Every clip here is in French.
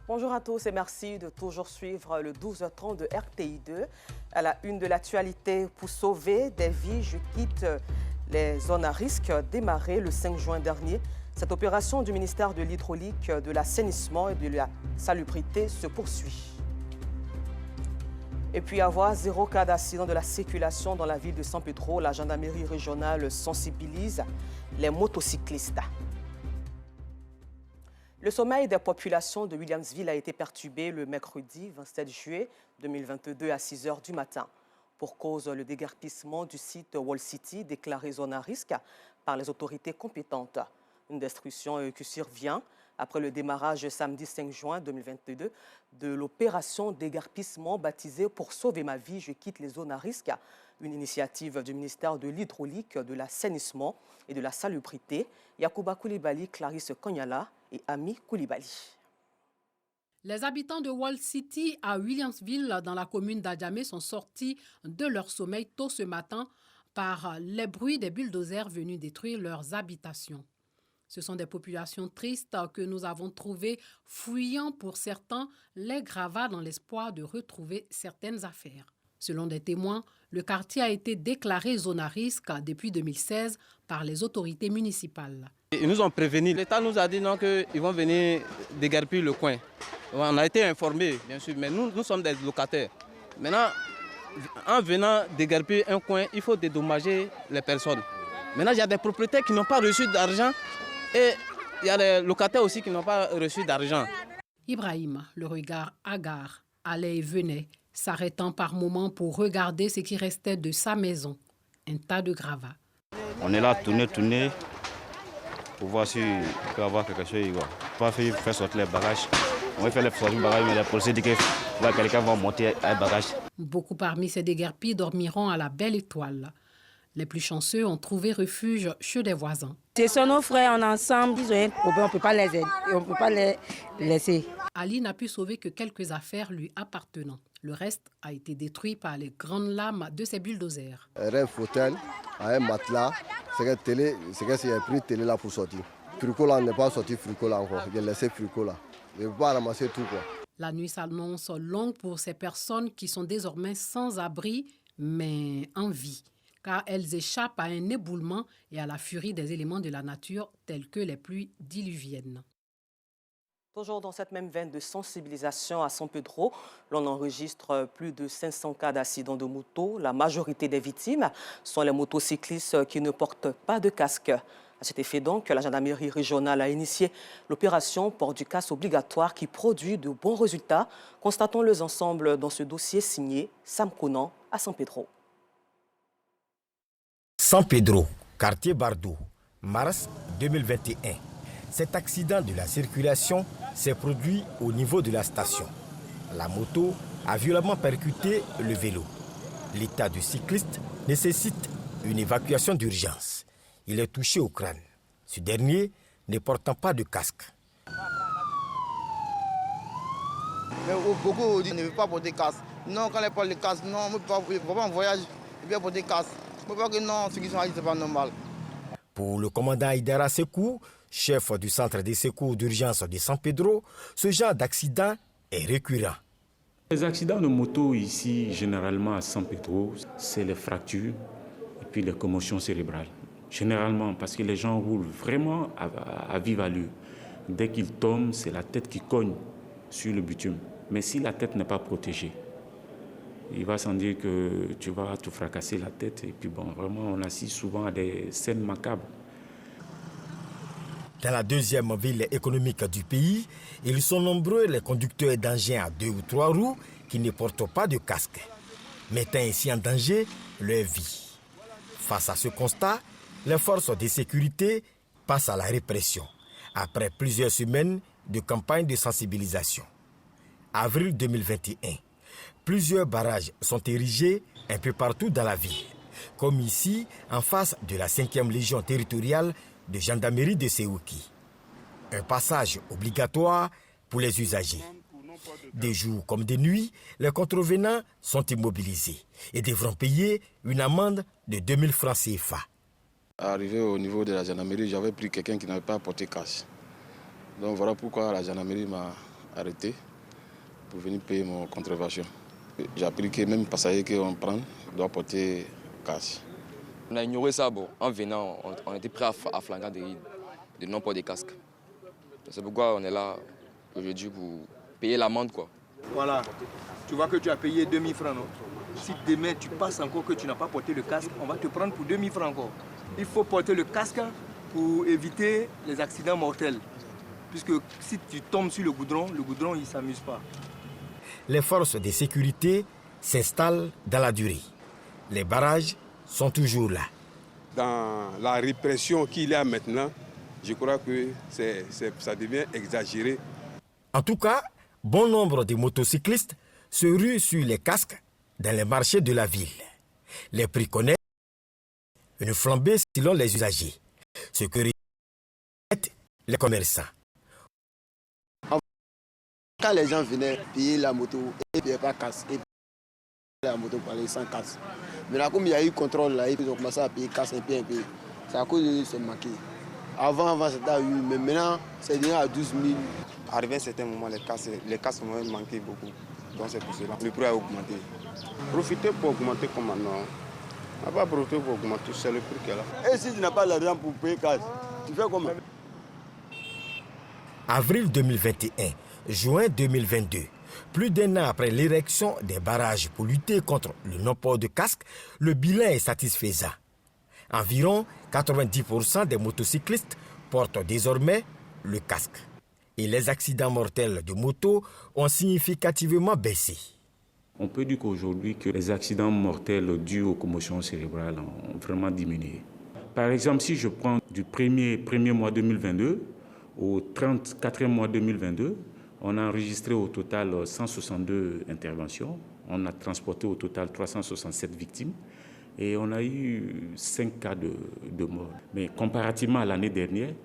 Bonjour à tous et merci de toujours suivre le 12h30 de RTI2. À la une de l'actualité, pour sauver des vies, je quitte les zones à risque démarrées le 5 juin dernier. Cette opération du ministère de l'Hydraulique, de l'Assainissement et de la Salubrité se poursuit. Et puis avoir 0 cas d'accident de la circulation dans la ville de San Pedro, la gendarmerie régionale sensibilise les motocyclistes. Le sommeil des populations de Williamsville a été perturbé le mercredi 27 juillet 2022 à 6 h du matin. Pour cause, le déguerpissement du site Wall City déclaré zone à risque par les autorités compétentes. Une destruction qui survient après le démarrage samedi 5 juin 2022 de l'opération déguerpissement baptisée « Pour sauver ma vie, je quitte les zones à risque », une initiative du ministère de l'Hydraulique, de l'Assainissement et de la Salubrité. Yacouba Koulibaly, Clarisse Konyala et Ami Koulibaly. Les habitants de Wall City à Williamsville, dans la commune d'Adjamé, sont sortis de leur sommeil tôt ce matin par les bruits des bulldozers venus détruire leurs habitations. Ce sont des populations tristes que nous avons trouvées fouillant pour certains les gravats dans l'espoir de retrouver certaines affaires. Selon des témoins, le quartier a été déclaré zone à risque depuis 2016 par les autorités municipales. Ils nous ont prévenus. L'État nous a dit non qu'ils vont venir déguerpir le coin. On a été informés, bien sûr, mais nous sommes des locataires. Maintenant, en venant déguerpir un coin, il faut dédommager les personnes. Maintenant, il y a des propriétaires qui n'ont pas reçu d'argent et il y a des locataires aussi qui n'ont pas reçu d'argent. Ibrahim, le regard hagard, allait et venait, s'arrêtant par moments pour regarder ce qui restait de sa maison, un tas de gravats. On est là, tourner, pour voir si on peut avoir quelque chose. On va faire sortir les bagages. On va faire sortir les bagages, mais la police dit que quelqu'un va monter un bagage. Beaucoup parmi ces déguerpis dormiront à la Belle Étoile. Les plus chanceux ont trouvé refuge chez des voisins. Ce sont nos frères, on est ensemble, ils ont un problème, on ne peut pas les aider, on ne peut pas les laisser. Ali n'a pu sauver que quelques affaires lui appartenant. Le reste a été détruit par les grandes lames de ces bulldozers. Un fauteuil, un matelas, c'est que j'ai pris télé là pour sortir. Frico là, on n'est pas sorti frico là encore, j'ai laissé frico là. Je ne peux pas ramasser tout quoi. La nuit s'annonce longue pour ces personnes qui sont désormais sans abri, mais en vie, car elles échappent à un éboulement et à la furie des éléments de la nature tels que les pluies diluviennes. Toujours dans cette même veine de sensibilisation à San Pedro, l'on enregistre plus de 500 cas d'accidents de moto. La majorité des victimes sont les motocyclistes qui ne portent pas de casque. À cet effet donc, la gendarmerie régionale a initié l'opération port du casque obligatoire qui produit de bons résultats. Constatons les ensembles dans ce dossier signé Sam Conan à San Pedro. San Pedro, quartier Bardou, mars 2021. Cet accident de la circulation s'est produit au niveau de la station. La moto a violemment percuté le vélo. L'état du cycliste nécessite une évacuation d'urgence. Il est touché au crâne. Ce dernier ne portant pas de casque. Mais beaucoup disent ne veulent pas porter casque. Non, quand ils portent le casque, non, on ne peut pas en voyage, ils veulent porter casque. On ne peut pas que non, ce qui sont là, ce n'est pas normal. Pour le commandant Aïdara Sekou, chef du centre de secours d'urgence de San Pedro, ce genre d'accident est récurrent. Les accidents de moto ici, généralement à San Pedro, c'est les fractures et puis les commotions cérébrales. Généralement, parce que les gens roulent vraiment à vive allure. Dès qu'ils tombent, c'est la tête qui cogne sur le bitume. Mais si la tête n'est pas protégée, il va sans dire que tu vas te fracasser la tête. Et puis bon, vraiment, on assiste souvent à des scènes macabres. Dans la deuxième ville économique du pays, ils sont nombreux les conducteurs d'engins à 2 ou 3 roues qui ne portent pas de casque, mettant ainsi en danger leur vie. Face à ce constat, les forces de sécurité passent à la répression, après plusieurs semaines de campagne de sensibilisation. Avril 2021, plusieurs barrages sont érigés un peu partout dans la ville, comme ici, en face de la 5e Légion territoriale de gendarmerie de Séouki. Un passage obligatoire pour les usagers. Des jours comme des nuits, les contrevenants sont immobilisés et devront payer une amende de 2000 francs CFA. Arrivé au niveau de la gendarmerie, j'avais pris quelqu'un qui n'avait pas porté casque. Donc voilà pourquoi la gendarmerie m'a arrêté pour venir payer mon contravention. J'ai appris que même passager qu'on prend doit porter casque. On a ignoré ça. Bon, en venant, on était prêt à flagrant de non-port des casques. C'est pourquoi on est là aujourd'hui pour payer l'amende, quoi. Voilà, tu vois que tu as payé 2000 francs, non? Si demain tu passes encore que tu n'as pas porté le casque, on va te prendre pour 2000 francs encore. Il faut porter le casque pour éviter les accidents mortels. Puisque si tu tombes sur le goudron, il ne s'amuse pas. Les forces de sécurité s'installent dans la durée. Les barrages sont toujours là. Dans la répression qu'il y a maintenant, je crois que ça devient exagéré. En tout cas, bon nombre de motocyclistes se ruent sur les casques dans les marchés de la ville. Les prix connaissent une flambée selon les usagers, ce que regrettent les commerçants. Quand les gens venaient payer la moto et ne payaient pas casque, et la moto pour aller sans casque. Maintenant, comme il y a eu contrôle là, ils ont commencé à payer casque un peu. C'est à cause de ce maquis. Avant c'était à 8 000, mais maintenant c'est devenu à 12 000. Arrivé à un certain moment, les casques m'ont manqué beaucoup. Donc c'est pour cela. Le prix a augmenté. Profiter pour augmenter comme maintenant. On n'a pas profité pour augmenter, c'est le prix qu'elle a. Et si tu n'as pas l'argent pour payer casque, tu fais comment? Avril 2021, juin 2022. Plus d'un an après l'érection des barrages pour lutter contre le non-port de casque, le bilan est satisfaisant. Environ 90% des motocyclistes portent désormais le casque. Et les accidents mortels de moto ont significativement baissé. On peut dire qu'aujourd'hui, que les accidents mortels dus aux commotions cérébrales ont vraiment diminué. Par exemple, si je prends du premier mois 2022 au 34e mois 2022, on a enregistré au total 162 interventions. On a transporté au total 367 victimes et on a eu 5 cas de mort. Mais comparativement à l'année dernière,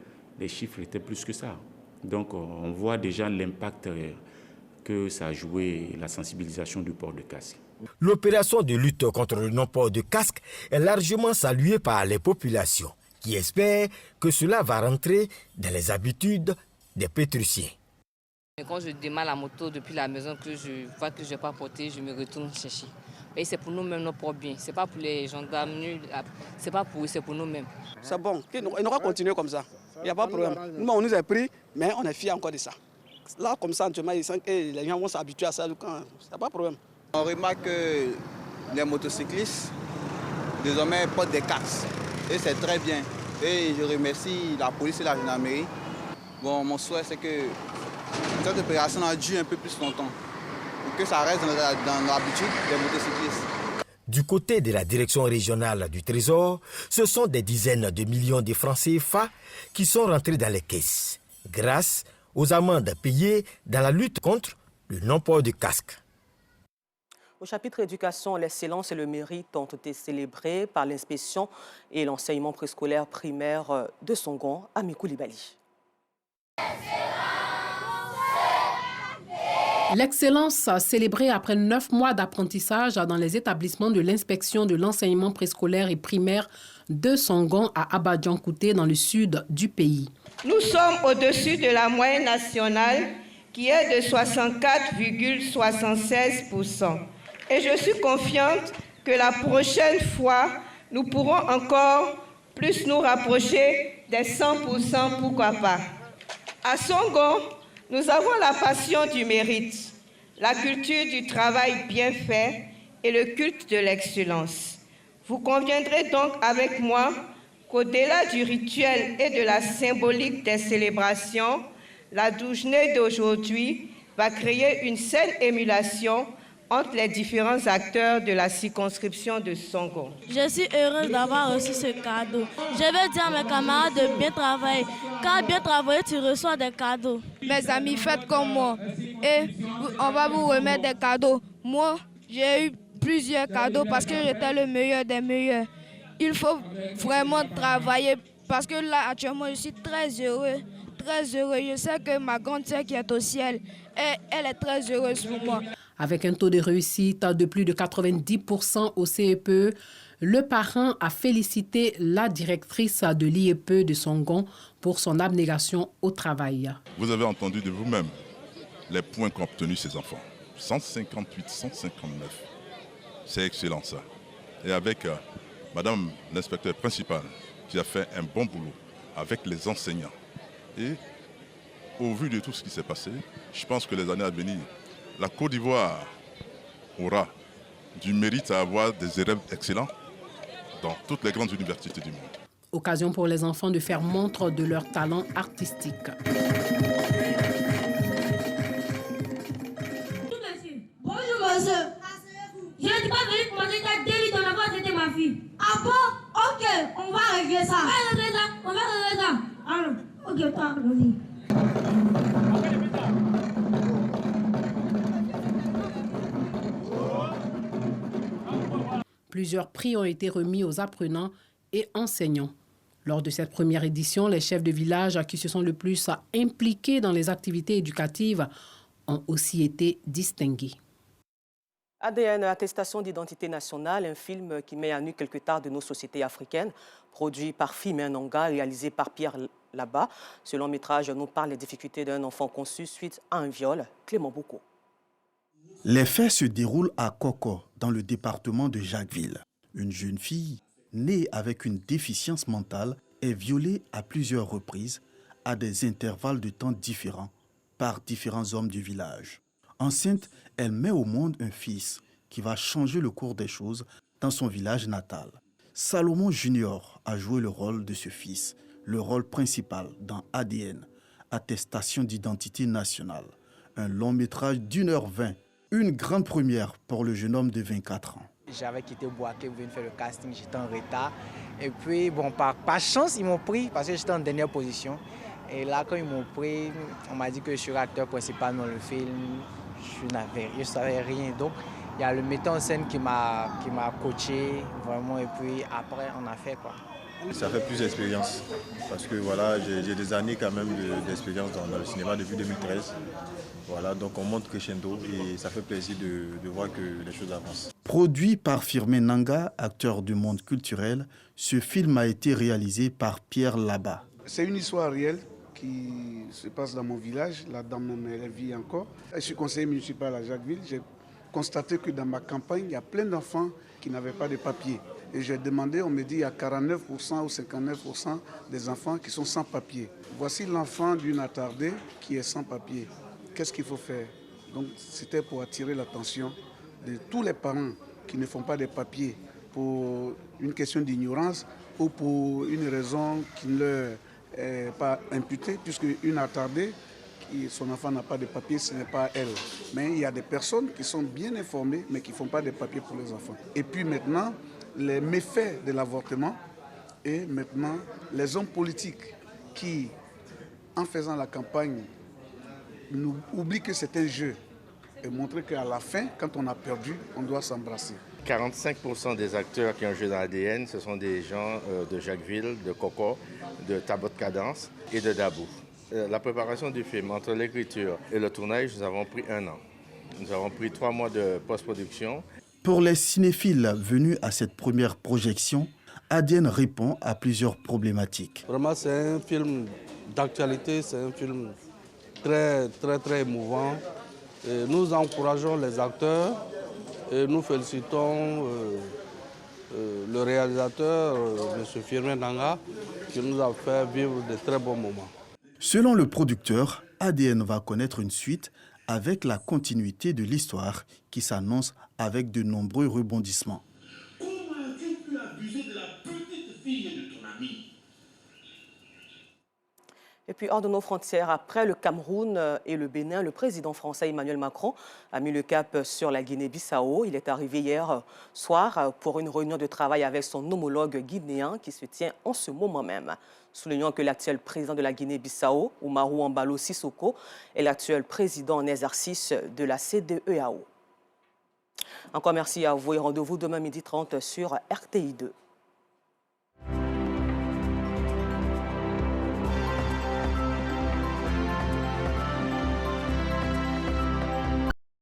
les chiffres étaient plus que ça. Donc on voit déjà l'impact que ça a joué, la sensibilisation du port de casque. L'opération de lutte contre le non-port de casque est largement saluée par les populations qui espèrent que cela va rentrer dans les habitudes des pétriciens. Quand je démarre la moto depuis la maison, que je vois que je n'ai pas porté, je me retourne chercher. Et c'est pour nous-mêmes notre propre bien. Ce n'est pas pour les gendarmes, ce n'est pas pour eux, c'est pour nous-mêmes. C'est bon, on aura continué comme ça. Il n'y a pas de problème. Nous, on nous a pris, mais on est fiers encore de ça. Là, comme ça, les gens vont s'habituer à ça. Il n'y a pas de problème. On remarque que les motocyclistes, désormais, portent des casques. Et c'est très bien. Et je remercie la police et la gendarmerie. Bon, mon souhait, c'est que cette opération a duré un peu plus longtemps. Pour que ça reste dans l'habitude des motocyclistes. Du côté de la direction régionale du Trésor, ce sont des dizaines de millions de francs CFA qui sont rentrés dans les caisses, grâce aux amendes payées dans la lutte contre le non-port de casque. Au chapitre éducation, l'excellence et le mérite ont été célébrés par l'inspection et l'enseignement préscolaire primaire de Songon, Ami Koulibaly. L'excellence célébrée après 9 mois d'apprentissage dans les établissements de l'inspection de l'enseignement préscolaire et primaire de Songon à Abadjan-Kouté dans le sud du pays. Nous sommes au-dessus de la moyenne nationale qui est de 64,76%. Et je suis confiante que la prochaine fois, nous pourrons encore plus nous rapprocher des 100%, pourquoi pas. À Songon, nous avons la passion du mérite, la culture du travail bien fait et le culte de l'excellence. Vous conviendrez donc avec moi qu'au-delà du rituel et de la symbolique des célébrations, la journée d'aujourd'hui va créer une saine émulation entre les différents acteurs de la circonscription de Songon. Je suis heureuse d'avoir reçu ce cadeau. Je vais dire à mes camarades de bien travailler. Quand bien travailler, tu reçois des cadeaux. Mes amis, faites comme moi et on va vous remettre des cadeaux. Moi, j'ai eu plusieurs cadeaux parce que j'étais le meilleur des meilleurs. Il faut vraiment travailler parce que là, actuellement, je suis très heureux. Très heureux. Je sais que ma grande sœur qui est au ciel, elle est très heureuse pour moi. Avec un taux de réussite de plus de 90% au CEPE, le parent a félicité la directrice de l'IEPE de Songon pour son abnégation au travail. Vous avez entendu de vous-même les points qu'ont obtenus ces enfants. 158, 159. C'est excellent ça. Et avec Madame l'inspecteur principal qui a fait un bon boulot avec les enseignants. Et au vu de tout ce qui s'est passé, je pense que les années à venir, la Côte d'Ivoire aura du mérite à avoir des élèves excellents dans toutes les grandes universités du monde. Occasion pour les enfants de faire montre de leur talent artistique. Bonjour monsieur. Je ne suis pas venu pour manger ta délit dans la voix, c'était ma fille. Ah bon? Ok, on va régler ça. On va régler ça. Alors, ok, toi, vas-y. Plusieurs prix ont été remis aux apprenants et enseignants. Lors de cette première édition, les chefs de village qui se sont le plus impliqués dans les activités éducatives ont aussi été distingués. ADN, attestation d'identité nationale, un film qui met à nu quelques tares de nos sociétés africaines, produit par Fimé Nanga, réalisé par Pierre Laba. Ce long métrage nous parle des difficultés d'un enfant conçu suite à un viol. Clément Boucaud. Les faits se déroulent à Koko, dans le département de Jacquesville. Une jeune fille, née avec une déficience mentale, est violée à plusieurs reprises, à des intervalles de temps différents, par différents hommes du village. Enceinte, elle met au monde un fils qui va changer le cours des choses dans son village natal. Salomon Junior a joué le rôle de ce fils, le rôle principal dans ADN, attestation d'identité nationale. Un long métrage d'1h20, une grande première pour le jeune homme de 24 ans. J'avais quitté Boaké pour venir faire le casting, j'étais en retard. Et puis, bon, par chance, ils m'ont pris parce que j'étais en dernière position. Et là, quand ils m'ont pris, on m'a dit que je serais acteur principal dans le film. Je ne savais rien. Donc, il y a le metteur en scène qui m'a coaché, vraiment. Et puis, après, on a fait quoi. Ça fait plus d'expérience. Parce que voilà, j'ai des années quand même d'expérience dans le cinéma depuis 2013. Voilà, donc on monte crescendo et ça fait plaisir de voir que les choses avancent. Produit par Fimé Nanga, acteur du monde culturel, ce film a été réalisé par Pierre Laba. C'est une histoire réelle qui se passe dans mon village. La dame même, elle vit encore. Je suis conseiller municipal à Jacquesville. J'ai constaté que dans ma campagne, il y a plein d'enfants qui n'avaient pas de papier. Et j'ai demandé, on me dit qu'il y a 49% ou 59% des enfants qui sont sans papier. Voici l'enfant d'une attardée qui est sans papier. Qu'est-ce qu'il faut faire? Donc c'était pour attirer l'attention de tous les parents qui ne font pas de papiers pour une question d'ignorance ou pour une raison qui ne leur est pas imputée, puisque une attardée, son enfant n'a pas de papiers, ce n'est pas elle. Mais il y a des personnes qui sont bien informées, mais qui ne font pas de papiers pour les enfants. Et puis maintenant, les méfaits de l'avortement et maintenant les hommes politiques qui, en faisant la campagne, nous oublient que c'est un jeu et montrer qu'à la fin, quand on a perdu, on doit s'embrasser. 45% des acteurs qui ont joué dans ADN, ce sont des gens de Jacquesville, de Koko, de Tabot Cadence et de Dabou. La préparation du film, entre l'écriture et le tournage, nous avons pris 1 an. Nous avons pris 3 mois de post-production. Pour les cinéphiles venus à cette première projection, ADN répond à plusieurs problématiques. Vraiment, c'est un film d'actualité, c'est un film très émouvant. Et nous encourageons les acteurs et nous félicitons le réalisateur, M. Fimé Nanga, qui nous a fait vivre de très bons moments. Selon le producteur, ADN va connaître une suite avec la continuité de l'histoire qui s'annonce avec de nombreux rebondissements. Comment as-tu pu abuser de la petite fille de ton ami? Et puis, hors de nos frontières, après le Cameroun et le Bénin, le président français Emmanuel Macron a mis le cap sur la Guinée-Bissau. Il est arrivé hier soir pour une réunion de travail avec son homologue guinéen qui se tient en ce moment même. Soulignant que l'actuel président de la Guinée-Bissau, Umaru Embalo Sissoko, est l'actuel président en exercice de la CEDEAO. Encore merci à vous et rendez-vous demain 12h30 sur RTI2.